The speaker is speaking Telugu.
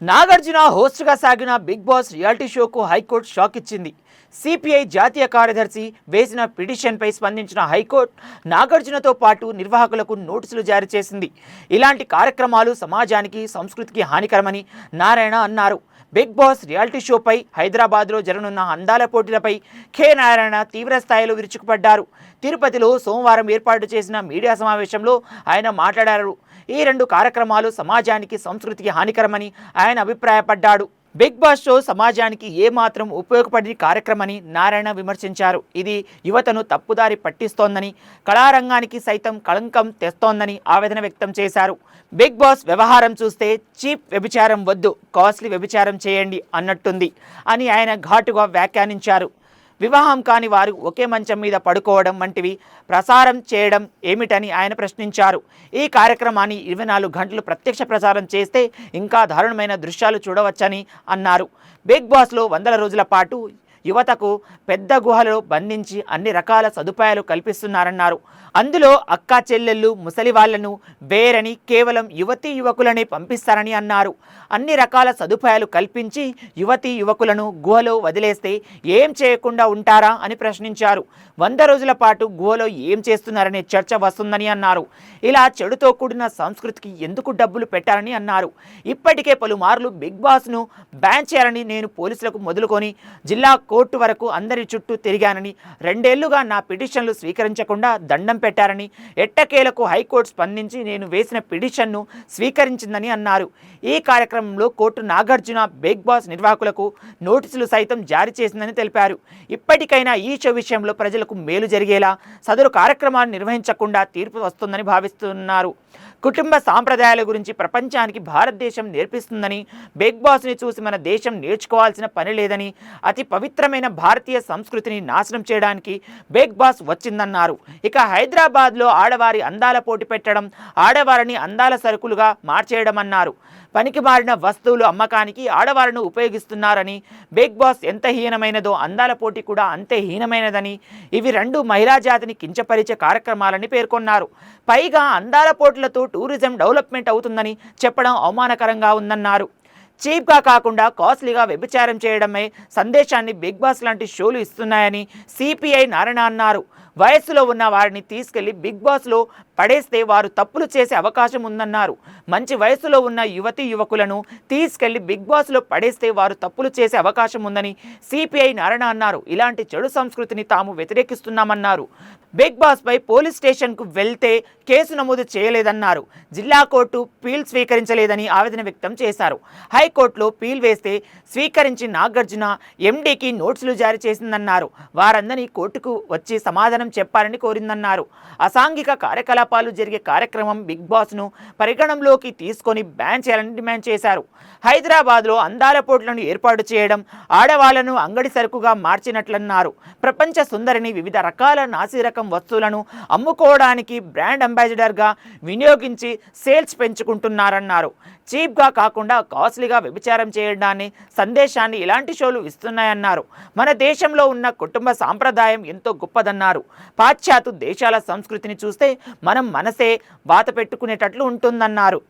నాగార్జున హోస్ట్గా సాగిన బిగ్ బాస్ రియాలిటీ షోకు హైకోర్టు షాక్ ఇచ్చింది. సిపిఐ జాతీయ కార్యదర్శి వేసిన పిటిషన్పై స్పందించిన హైకోర్టు నాగార్జునతో పాటు నిర్వాహకులకు నోటీసులు జారీ చేసింది. ఇలాంటి కార్యక్రమాలు సమాజానికి, సంస్కృతికి హానికరమని నారాయణ అన్నారు. బిగ్ బాస్ రియాలిటీ షోపై హైదరాబాద్లో జరగనున్న అందాల పోటీలపై కె నారాయణ తీవ్ర స్థాయిలో విరుచుకుపడ్డారు. తిరుపతిలో సోమవారం ఏర్పాటు చేసిన మీడియా సమావేశంలో ఆయన మాట్లాడారు. ఈ రెండు కార్యక్రమాలు సమాజానికి, సంస్కృతికి హానికరమని ఆయన అభిప్రాయపడ్డాడు. బిగ్ బాస్ షో సమాజానికి ఏమాత్రం ఉపయోగపడిన కార్యక్రమని నారాయణ విమర్శించారు. ఇది యువతను తప్పుదారి పట్టిస్తోందని, కళారంగానికి సైతం కళంకం తెస్తోందని ఆవేదన వ్యక్తం చేశారు. బిగ్ బాస్ వ్యవహారం చూస్తే చీప్ వ్యభిచారం వద్దు, కాస్ట్లీ వ్యభిచారం చేయండి అన్నట్టుంది అని ఆయన ఘాటుగా వ్యాఖ్యానించారు. వివాహం కాని వారు ఒకే మంచం మీద పడుకోవడం వంటివి ప్రసారం చేయడం ఏమిటని ఆయన ప్రశ్నించారు. ఈ కార్యక్రమాన్ని 24 గంటలు ప్రత్యక్ష ప్రసారం చేస్తే ఇంకా దారుణమైన దృశ్యాలు చూడవచ్చని అన్నారు. బిగ్ బాస్లో 100 రోజుల పాటు యువతకు పెద్ద గుహలో బంధించి అన్ని రకాల సదుపాయాలు కల్పిస్తున్నారన్నారు. అందులో అక్కా చెల్లెళ్ళు, ముసలి వాళ్లను వేరని కేవలం యువతీ యువకులనే పంపిస్తారని అన్నారు. అన్ని రకాల సదుపాయాలు కల్పించి యువతీ యువకులను గుహలో వదిలేస్తే ఏం చేయకుండా ఉంటారా అని ప్రశ్నించారు. 100 రోజుల పాటు గుహలో ఏం చేస్తున్నారనే చర్చ వస్తుందని అన్నారు. ఇలా చెడుతో కూడిన సంస్కృతికి ఎందుకు డబ్బులు పెట్టారని అన్నారు. ఇప్పటికే పలుమార్లు బిగ్ బాస్ను బ్యాన్ చేయాలని నేను పోలీసులకు మొదలుకొని జిల్లా కోర్టు వరకు అందరి చుట్టూ తిరిగానని, 2 ఏళ్లుగా నా పిటిషన్లు స్వీకరించకుండా దండం పెట్టారని, ఎట్టకేలకు హైకోర్టు స్పందించి నేను వేసిన పిటిషన్ను స్వీకరించిందని అన్నారు. ఈ కార్యక్రమంలో కోర్టు నాగార్జున, బిగ్ బాస్ నిర్వాహకులకు నోటీసులు సైతం జారీ చేసిందని తెలిపారు. ఇప్పటికైనా ఈ షో విషయంలో ప్రజలకు మేలు జరిగేలా సదరు కార్యక్రమాలు నిర్వహించకుండా తీర్పు వస్తుందని భావిస్తున్నారు. కుటుంబ సాంప్రదాయాల గురించి ప్రపంచానికి భారతదేశం నేర్పిస్తుందని, బిగ్ బాస్ని చూసి మన దేశం నేర్చుకోవాల్సిన పని లేదని, అతి పవిత్రమైన భారతీయ సంస్కృతిని నాశనం చేయడానికి బిగ్ బాస్ వచ్చిందన్నారు. ఇక హైదరాబాద్లో ఆడవారి అందాల పోటీ పెట్టడం, ఆడవారిని అందాల సరుకులుగా మార్చేయడం అన్నారు. పనికి మారిన వస్తువులు అమ్మకానికి ఆడవారిని ఉపయోగిస్తున్నారని, బిగ్ బాస్ ఎంత హీనమైనదో అందాల పోటీ కూడా అంతే హీనమైనదని, ఇవి 2 మహిళా జాతిని కించపరిచే కార్యక్రమాలని పేర్కొన్నారు. పైగా అందాల పోటీలతో టూరిజం డెవలప్మెంట్ అవుతుందని చెప్పడం అవమానకరంగా ఉందన్నారు. చీప్గా కాకుండా కాస్ట్లీగా వ్యభిచారం చేయడమే సందేశాన్ని బిగ్ బాస్ లాంటి షోలు ఇస్తున్నాయని సిపిఐ నారాయణ అన్నారు. వయస్సులో ఉన్న వారిని తీసుకెళ్లి బిగ్ బాస్లో పడేస్తే వారు తప్పులు చేసే అవకాశం ఉందన్నారు. మంచి వయసులో ఉన్న యువతీ యువకులను తీసుకెళ్లి బిగ్ బాస్లో పడేస్తే వారు తప్పులు చేసే అవకాశం ఉందని సిపిఐ నారాయణ అన్నారు. ఇలాంటి చెడు సంస్కృతిని తాము వ్యతిరేకిస్తున్నామన్నారు. బిగ్ బాస్పై పోలీస్ స్టేషన్కు వెళ్తే కేసు నమోదు చేయలేదన్నారు. జిల్లా కోర్టు పీల్ స్వీకరించలేదని ఆవేదన వ్యక్తం చేశారు. హైకోర్టులో పీల్ వేస్తే స్వీకరించి నాగార్జున ఎండీకి నోటీసులు జారీ చేసిందన్నారు. వారందరినీ కోర్టుకు వచ్చి సమాధానం చెప్పాలని కోరిందన్నారు. అసాంఘిక కార్యకలాపాలు జరిగే కార్యక్రమం బిగ్ బాస్ను పరిగణంలోకి తీసుకొని బ్యాన్ చేయాలని డిమాండ్ చేశారు. హైదరాబాద్లో అందాల పోటీలను ఏర్పాటు చేయడం, ఆడవాళ్లను అంగడి సరుకుగా మార్చినట్లన్నారు. ప్రపంచ సుందరిని వివిధ రకాల నాసిరకం వస్తువులను అమ్ముకోవడానికి బ్రాండ్ అంబాసిడర్గా వినియోగించి సేల్స్ పెంచుకుంటున్నారన్నారు. చీప్గా కాకుండా కాస్ట్లీగా వ్యభిచారం చేయడాన్ని సందేశాన్ని ఇలాంటి షోలు ఇస్తున్నాయన్నారు. మన దేశంలో ఉన్న కుటుంబ సాంప్రదాయం ఎంతో గొప్పదన్నారు. పాశ్చాత్య దేశాల సంస్కృతిని చూస్తే మనం మనసే వాత పెట్టుకునేటట్లు ఉంటుందన్నారు.